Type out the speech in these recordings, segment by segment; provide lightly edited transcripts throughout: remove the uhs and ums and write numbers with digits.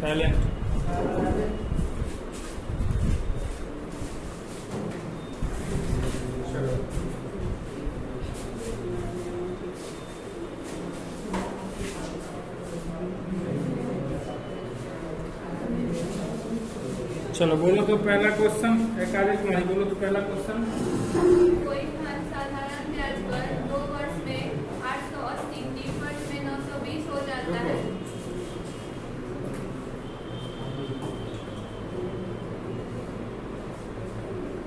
Silent. चलो बोलो तो पहला क्वेश्चन, एक आधे तुम्हारी बोलो तो पहला क्वेश्चन। कोई धन साधारण ब्याज पर 2 वर्ष में 880, 3 वर्ष में 920 हो जाता है।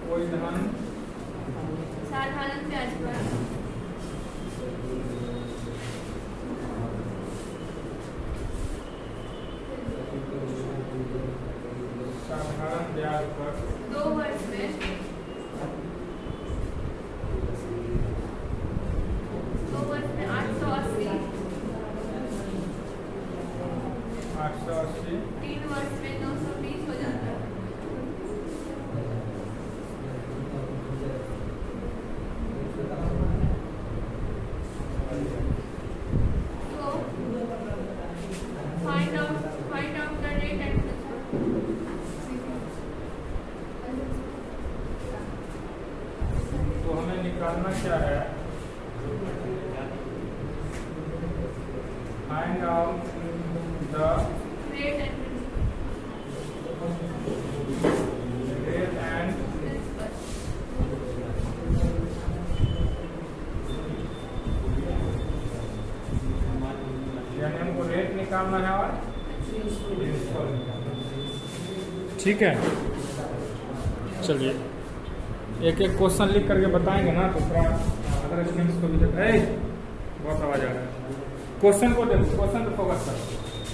कोई धन साधारण ब्याज पर साधारण ब्याज पर 2 वर्ष में 880, 880, 3 वर्ष में 920 हो जाता है। तो find out the rate and तो हमें निकालना क्या है, find out the rate and rate and principal. यानी हमको रेट निकालना है और प्रिंसिपल निकालना है। ठीक है, चलिए एक एक क्वेश्चन लिख करके बताएंगे ना तो थोड़ा अदर स्टूडेंट्स को भी बहुत आवाज आ रहा है। क्वेश्चन को देखो, क्वेश्चन पे फोकस करो।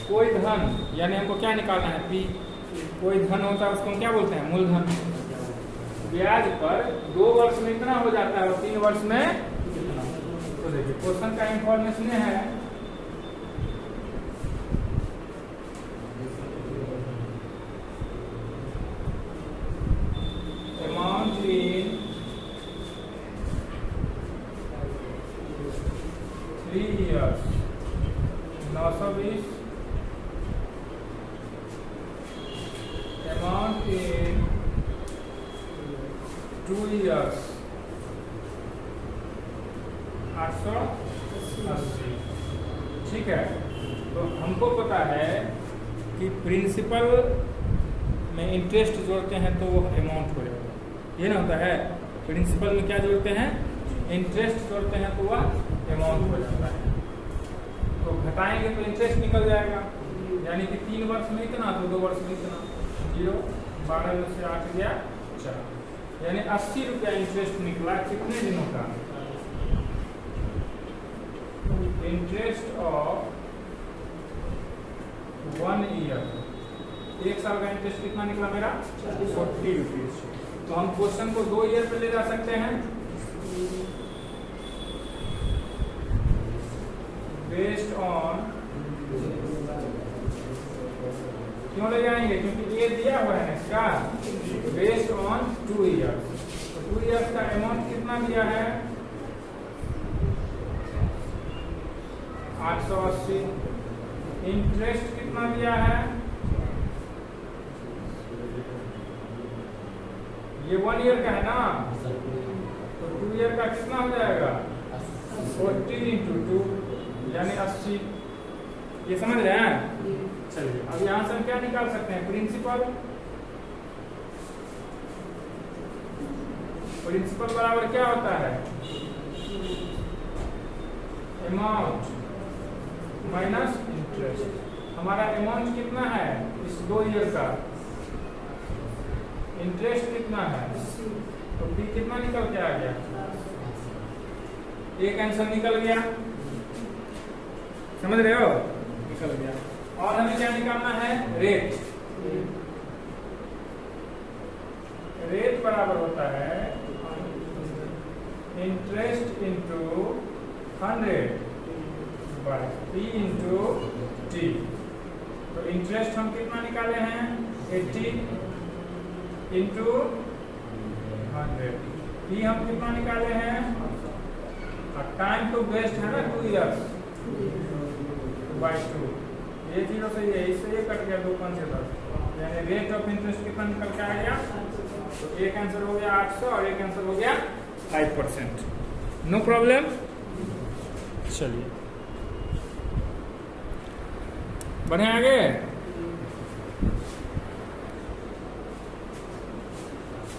कोई धन, यानी हमको क्या निकालना है, पी। कोई धन होता है उसको हम क्या बोलते हैं, मूलधन। ब्याज पर 2 वर्ष में इतना हो जाता है और 3 वर्ष में इतना। तो देखिए क्वेश्चन का इंफॉर्मेशन है amount in 3 years 920, amount in 2 years 880। ठीक है, तो हमको पता है कि प्रिंसिपल में इंटरेस्ट जोड़ते हैं तो वो अमाउंट हो जाएगा। ये ना होता है, प्रिंसिपल में क्या जोड़ते हैं, इंटरेस्ट जोड़ते हैं तो वह अमाउंट हो जाता है। तो घटाएंगे तो इंटरेस्ट निकल जाएगा, यानी कि 3 वर्ष में इतना तो 2 वर्ष में इतना। 0, 12 में से 8 गया 4, यानी 80 रुपया इंटरेस्ट निकला। कितने दिनों का इंटरेस्ट ऑफ 1 year। 1 साल का इंटरेस्ट कितना निकला मेरा, 40 रुपीज। तो हम क्वेश्चन को 2 ईयर पे ले जा सकते हैं बेस्ड ऑन, क्यों ले जाएंगे, क्योंकि ये दिया हुआ है इसका, बेस्ड ऑन 2 years। तो 2 years का अमाउंट कितना दिया है, 880। इंटरेस्ट कितना दिया है, ये 1 year का है ना, तो 2 year का कितना हो जाएगा, 40 into 2 यानी 80। ये समझ रहे हैं। चलिए अब यहां से हम क्या निकाल सकते हैं, प्रिंसिपल। प्रिंसिपल बराबर क्या होता है, अमाउंट माइनस इंटरेस्ट। हमारा अमाउंट कितना है इस 2 ईयर का, इंटरेस्ट कितना है, तो पी कितना निकल के आ गया, एक आंसर निकल गया। समझ रहे हो, निकल गया। और हमें क्या निकालना है, रेट। रेट बराबर होता है interest into 100 by P into T. तो इंटरेस्ट हम कितना निकाले हैं, 80 इंटू 100। पी हम कितना निकाले हैं, टाइम तो वेस्ट है ना 2 years बाय 2, ये 0 से ये, इससे ये कट गया 2 5 से 10, यानी रेट ऑफ इंटरेस्ट कितना निकल के आ गया। तो एक आंसर हो गया 800 और एक आंसर हो गया 5%। No problem. चलिए बढ़े आगे।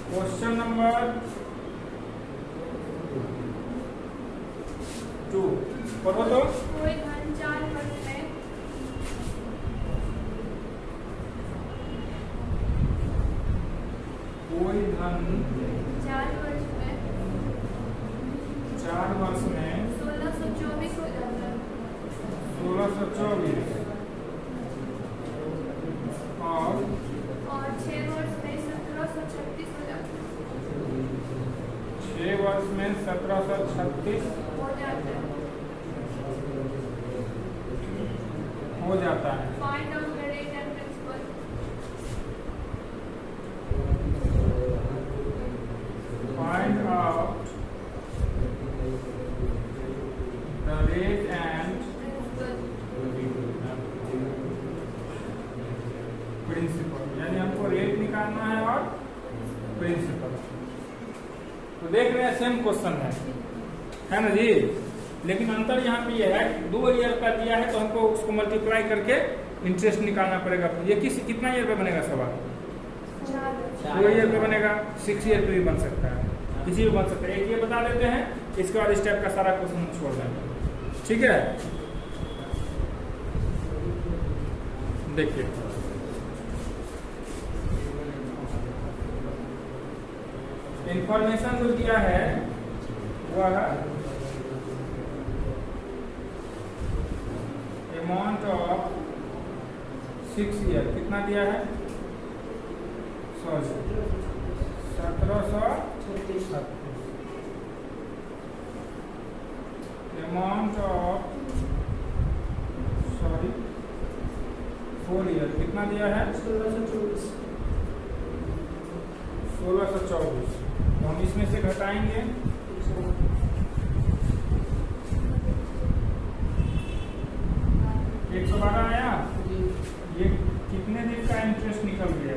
क्वेश्चन नंबर 2 पढ़ो तो। कोई धन 4 वर्ष में कोई धन 4 वर्ष में 1624 हो जाता है। 1624 और 6 वर्ष में 1736 हो जाता है। 6 वर्ष में 1736 हो जाता है। हो जाता है। Find out the rate and principal. Find out the rate and principal, यानी हमको रेट निकालना है और प्रिंसिपल। तो देख रहे हैं सेम क्वेश्चन है ना जी, लेकिन अंतर यहाँ पे ये है 2 ईयर का दिया है तो हमको उसको मल्टीप्लाई करके इंटरेस्ट निकालना पड़ेगा। ये कितना ईयर पे बनेगा सवाल? 2 ईयर पे बनेगा, 6 ईयर पे भी बन सकता है, किसी भी बन सकता है। एक ये बता देते हैं, इसके बाद इस टाइप का सारा क्वेश्चन छोड़ देंगे। ठीक है, देखिए इंफॉर्मेशन जो दिया है वह अमाउंट ऑफ 6 ईयर कितना दिया है? सॉरी 1736। अमाउंट ऑफ 4 ईयर कितना दिया है? 1624। तो हम इसमें से घटाएंगे 112 आया। ये कितने दिन का इंटरेस्ट निकल गया?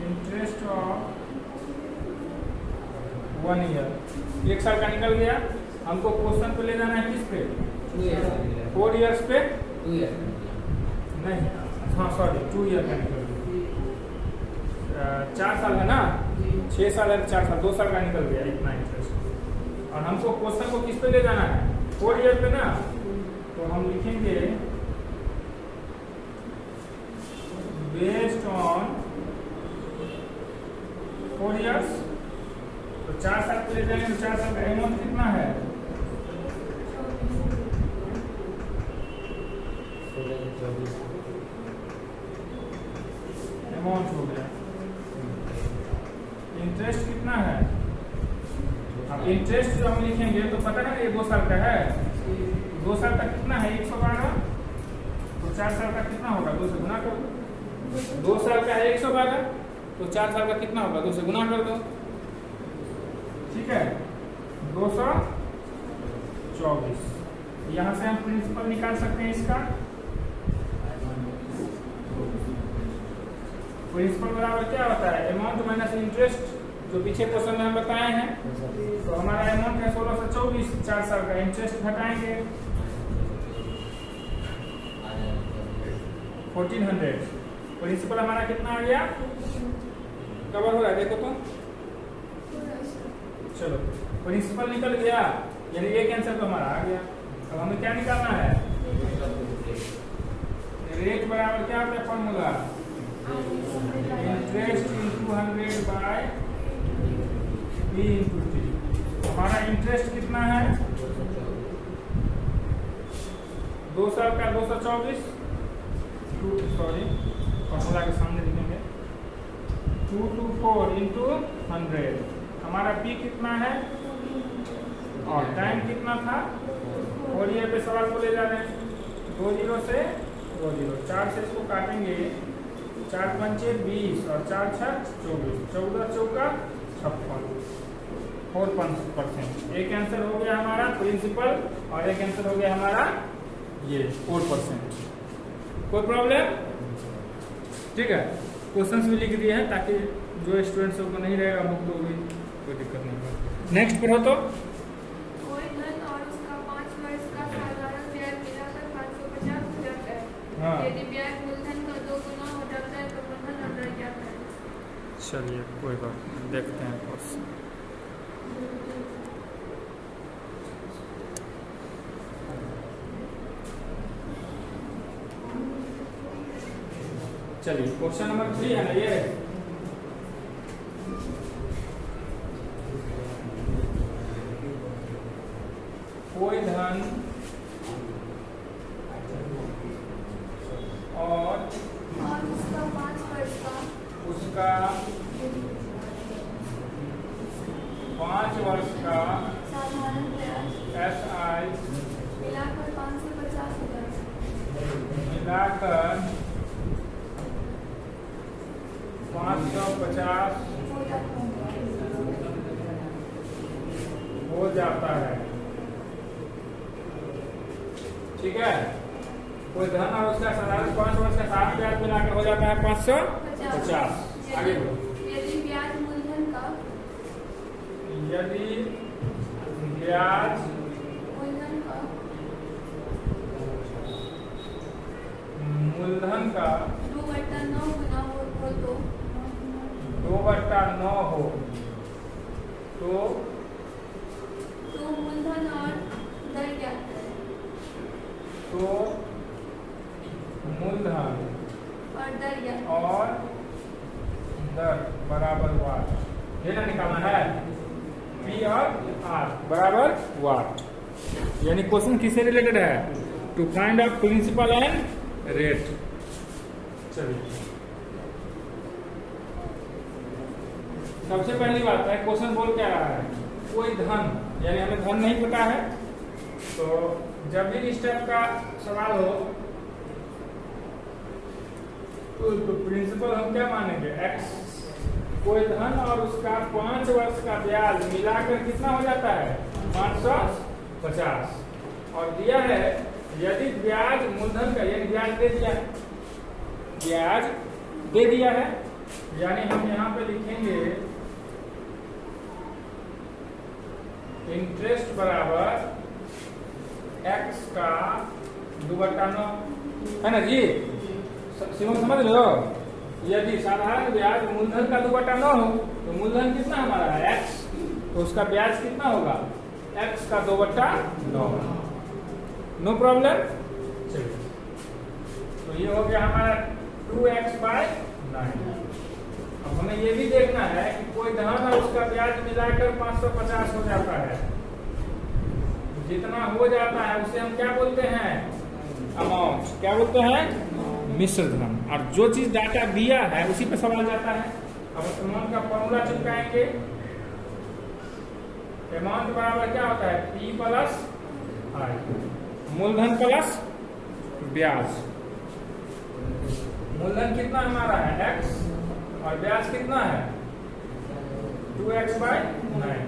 इंटरेस्ट ऑफ 1 ईयर, 1 साल का निकल गया। हमको क्वेश्चन पे ले जाना है किस पे? 4 ईयर्स पे? 2 ईयर नहीं, हाँ सॉरी 2 ईयर का निकल गया। 4 साल है ना, 6 साल है 4 साल, 2 साल का निकल गया इतना इंटरेस्ट। और हमको क्वेश्चन को किस पे ले जाना है? 4 ईयर पे ना, तो हम लिखेंगे बेस्ड ऑन 4 ईयर्स। तो 4 साल पे ले जाएंगे तो 4 साल का अमाउंट कितना है? 1624 अमाउंट हो गया। इंटरेस्ट कितना है? अब इंटरेस्ट जो हम लिखेंगे तो पता है ना ये 2 साल का है, 2 साल का कितना है? 112। तो 4 साल का कितना होगा? 2 से गुना कर दो। 2 साल का है 112, तो 4 साल का कितना होगा? 2 से गुना कर दो। ठीक है, 224। यहाँ से हम प्रिंसिपल निकाल सकते हैं इसका। प्रिंसिपल बराबर क्या होता है? अमाउंट माइनस इंटरेस्ट, जो पीछे क्वेश्चन में हम बताए हैं। तो हमारा अमाउंट है 1624, 4 साल का इंटरेस्ट घटाएंगे 1400। प्रिंसिपल हमारा कितना आ गया? कवर हो रहा है देखो तो। चलो प्रिंसिपल निकल गया, यानी एक आंसर तो हमारा आ गया। अब हमें क्या निकालना है? रेट बराबर क्या होता है formula? Interest into 100 by B into T. हमारा इंटरेस्ट कितना है? 2 साल का 224, सॉरी फॉर्मूला के सामने लिखेंगे 224 इंटू 100। हमारा पी कितना है और टाइम कितना था? 4 ईयर पे सवाल को ले जा रहे हैं। 2 0 से 2 0, 4 से इसको काटेंगे, 4 पंचे 20 और 4 6 24, 14 चौका 56, 4%। एक आंसर हो गया हमारा प्रिंसिपल और एक आंसर हो गया हमारा ये 4%। कोई प्रॉब्लम? ठीक है, क्वेश्चंस भी लिख दिए हैं ताकि जो स्टूडेंट्स को नहीं रहेगा मुक्त तो भी कोई दिक्कत नहीं होगा। नेक्स्ट पढ़ो तो। कोई धन और उसका 5 वर्ष का साधारण ब्याज मिलाकर 550 हो जाता है। हाँ। यदि ब्याज मूलधन का 2 गुना हो जाता है तो मूलधन अंदर क्या है? चलिए कोई बात नहीं, देखते हैं क्वेश्चन। चलिए क्वेश्चन नंबर 3 है ना ये। कोई धन और उसका 5 वर्ष का उसका 5 वर्ष का साधारण ब्याज SI मिलाकर 550 हो जाता है। मिलाकर 550 हो जाता है। ठीक है, कोई धन और उसका साधारण 5 वर्ष का साधारण ब्याज मिलाकर हो जाता है 550। आगे बढ़ो। यदि ब्याज मूलधन का यदि ब्याज मूलधन का 2/9 गुना हो तो 2/9 हो तो मूलधन और दर क्या है? तो मूलधन और दर क्या? और दर बराबर वाट, ये ना निकालना है। P और R बराबर वाट। यानी क्वेश्चन किससे रिलेटेड है? To find out principal and rate. चलिए सबसे पहली बात है, क्वेश्चन बोल क्या रहा है? कोई धन, यानी हमें धन नहीं पता है, तो जब भी इस टाइप का सवाल हो तो प्रिंसिपल हम क्या मानेंगे? x। कोई धन और उसका 5 वर्ष का ब्याज मिलाकर कितना हो जाता है? 550। और दिया है यदि ब्याज मूलधन का, यानी ब्याज दे दिया है, ब्याज दे दिया है, यानी हम यहाँ पे लिखेंगे इंटरेस्ट बराबर x का 2/9, है ना जी? समझ लो। यदि साधारण ब्याज मूलधन का 2/9 हो तो मूलधन कितना हमारा है? x, तो उसका ब्याज कितना होगा? x का 2/9। No problem. चलिए, तो ये हो गया हमारा 2x/9। अब हमें ये भी देखना है कि कोई धन और उसका ब्याज मिलाकर 550 हो जाता है। जितना हो जाता है उसे हम क्या बोलते हैं? अमाउंट। क्या बोलते हैं? मिश्र धन। और जो चीज डाटा दिया है उसी पे सवाल जाता है। अब अमाउंट का फॉर्मूला चिपकाएंगे। अमाउंट बराबर क्या होता है? P प्लस I, मूलधन प्लस ब्याज। मूलधन कितना हमारा है? x, और ब्याज कितना है? 2x/9,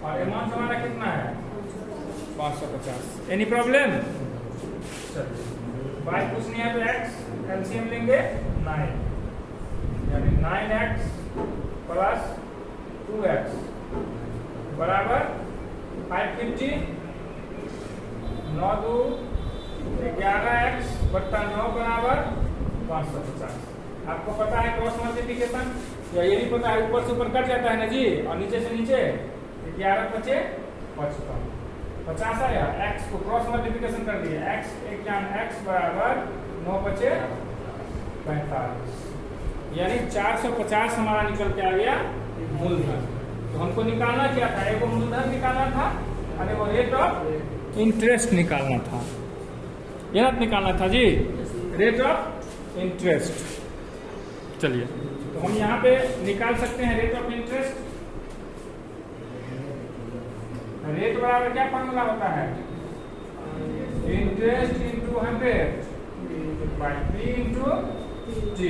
और अमाउंट हमारा कितना है? 550। Any problem? चलिए, y कुछ नहीं है तो x, एलसीएम लेंगे 9, यानी 9x प्लस 2x बराबर 550। 9 2 11x/9 बराबर 550। आपको पता है क्रॉस मल्टीप्लिकेशन, या ये भी पता है ऊपर से ऊपर कट जाता है ना जी, और नीचे से नीचे 11 × 5 = 50 आया। x को क्रॉस मल्टीप्लिकेशन कर दिए, x बराबर 9 × 5 = 45, यानी 450 हमारा निकल के आ गया मूलधन। तो हमको निकालना क्या था? एगो मूलधन निकालना था और एगो रेट ऑफ इंटरेस्ट निकालना था। ये ना निकालना था जी, रेट ऑफ इंटरेस्ट। चलिए, तो हम यहाँ पे निकाल सकते हैं रेट ऑफ इंटरेस्ट। रेट बराबर क्या फॉर्मूला होता है? Interest into 100/P into T।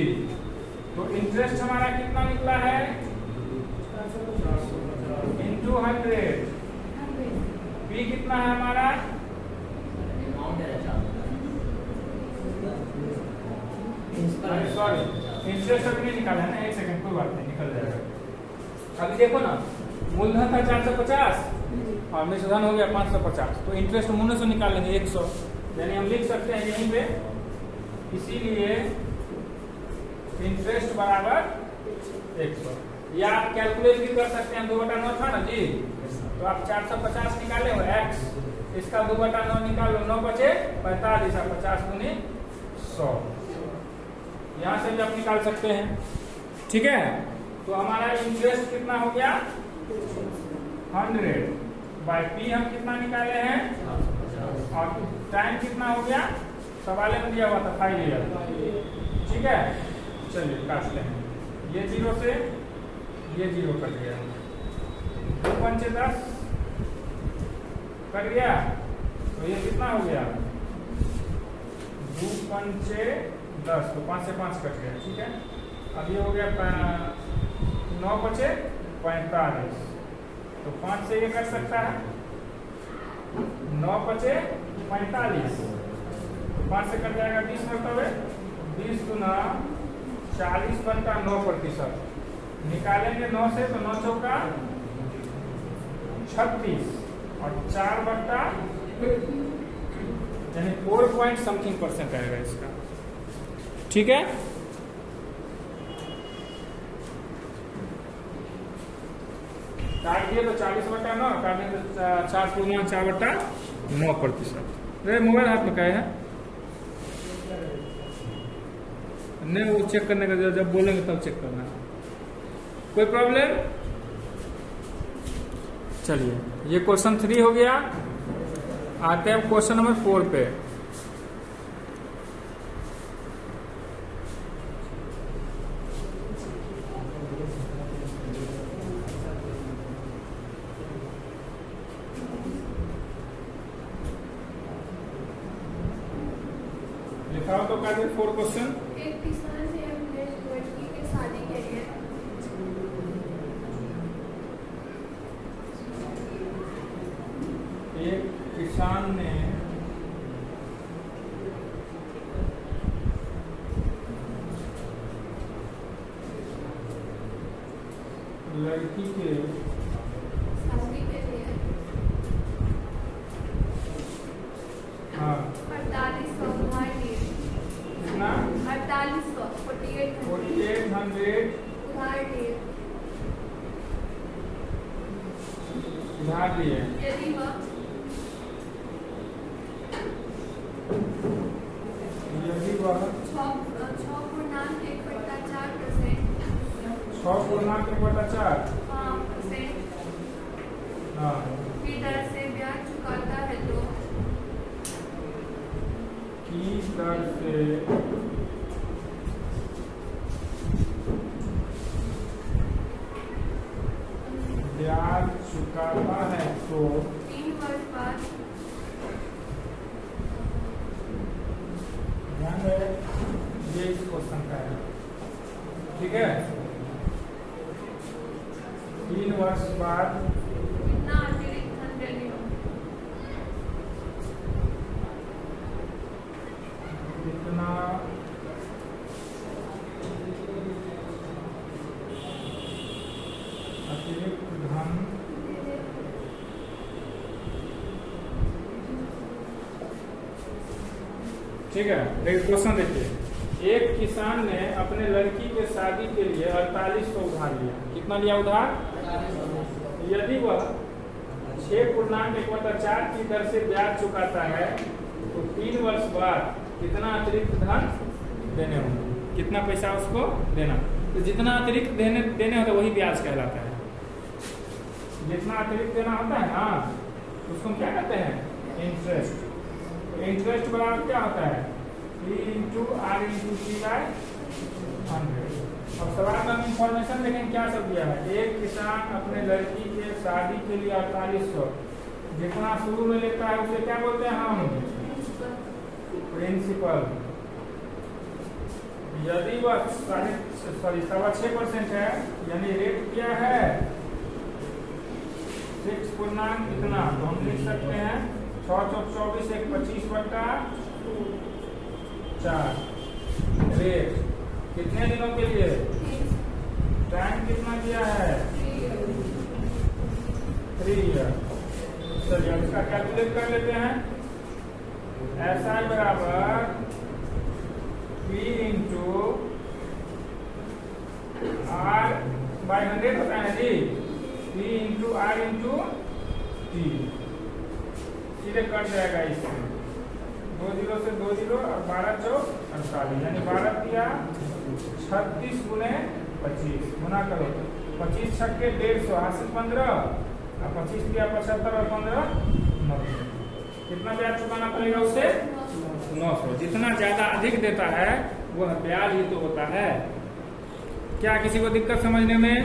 तो इंटरेस्ट हमारा कितना निकला है? इंटू 100। P कितना है हमारा? सॉरी इंटरेस्ट अभी नहीं निकाला है ना, एक सेकंड कोई बात नहीं, निकल जाएगा। अभी देखो ना, मूलधन था 450 और मिश्रधन हो गया 550, तो इंटरेस्ट मूल्य से निकाल लेंगे 100, यानी हम लिख सकते हैं यहीं पे, इसीलिए इंटरेस्ट बराबर 100। या आप कैलकुलेट भी कर सकते हैं, 2/9 था ना जी, तो आप 450 निकाले हो x, इसका 2/9 निकालो, 9 बचे 45, 50 गुनी 100, यहाँ से भी आप निकाल सकते हैं। ठीक है, तो हमारा इंटरेस्ट कितना हो गया 100 बाय p हम कितना निकाले हैं, और टाइम कितना हो गया, सवाल में दिया हुआ था 5 ईयर। ठीक है, चलिए काटते हैं, ये 0 से ये 0 कट गया, 2 पंचे 10 कट गया, तो ये कितना हो गया 2 पंचे 10, तो 5 से 5 कट गया। ठीक है, अब ये हो गया 9 बचे 45, तो 5 से ये कट सकता है, 9 बचे 45, तो 5 से कट जाएगा 20 मरतबे, 20 गुना 40/9%, निकालेंगे 9 से, तो 9 चौका 36 और 4/, यानी 4% आएगा इसका। ठीक है, काट दिए तो 40/9, काट दिए तो 4/4/9%। अरे मोबाइल हाथ में क्या है, नहीं वो चेक करने का, जब बोलेंगे तब चेक करना, कोई प्रॉब्लम। चलिए, ये क्वेश्चन 3 हो गया, आते हैं क्वेश्चन नंबर 4 पे। लिखाओ तो क्या 4 क्वेश्चन। एक किसान ने अपने लड़की की शादी के लिए एक किसान ने लड़की के शादी के लिए हाँ 4800 उधार लिए, कितना 4800 4800 उधार लिए, उधार लिए, यदि वह यदि वह 6.1/4 हाँ की दर से ब्याज चुकाता है तो की दर से ब्याज चुकाता है तो 3 वर्ष बाद ध्यान रहे, ये इस क्वेश्चन का है। ठीक है, 3 वर्ष बाद कितना अतिरिक्त धन देने हो, कितना अतिरिक्त धन ठीक है, देखिए क्वेश्चन देखिए, एक किसान ने अपने लड़की के शादी के लिए 4800 उधार लिया। कितना लिया उधार? यदि वह 6.1/4 की दर से ब्याज चुकाता है तो 3 वर्ष बाद कितना अतिरिक्त धन देने होंगे, कितना पैसा उसको देना। तो जितना अतिरिक्त देने होता है वही ब्याज कहलाता है। जितना अतिरिक्त देना होता है ना उसको हम क्या कहते हैं? इंटरेस्ट। इंटरेस्ट बराबर क्या होता है? P × R/T/100। अब सवाल में हम इंफॉर्मेशन देखें क्या सब दिया है। एक किसान अपने लड़की के शादी के लिए 4800 जितना शुरू में लेता है उसे क्या बोलते हैं हम? प्रिंसिपल। यदि वह 6.5% है यानी रेट क्या है 6 पूर्णांक कितना, तो हम लिख सकते हैं 6 × 24 1 25/4 रेट कितने दिनों के लिए? टाइम कितना दिया है? 3 ईयर। चलिए इसका कैलकुलेट कर लेते हैं। SI बराबर P इंटू R/100 होता है जी। P into R into T सीधे कट जाएगा इससे। 2 0 से 2 0 और 12 चौक 48 यानी 12 दिया 36 गुने 25 गुना करो। 25 छक्के 150 हासिल 15 और 25 दिया 75 और 15 90। कितना ब्याज चुकाना पड़ेगा उसे? 900। जितना ज्यादा अधिक देता है वह ब्याज ही तो होता है। क्या किसी को दिक्कत समझने में?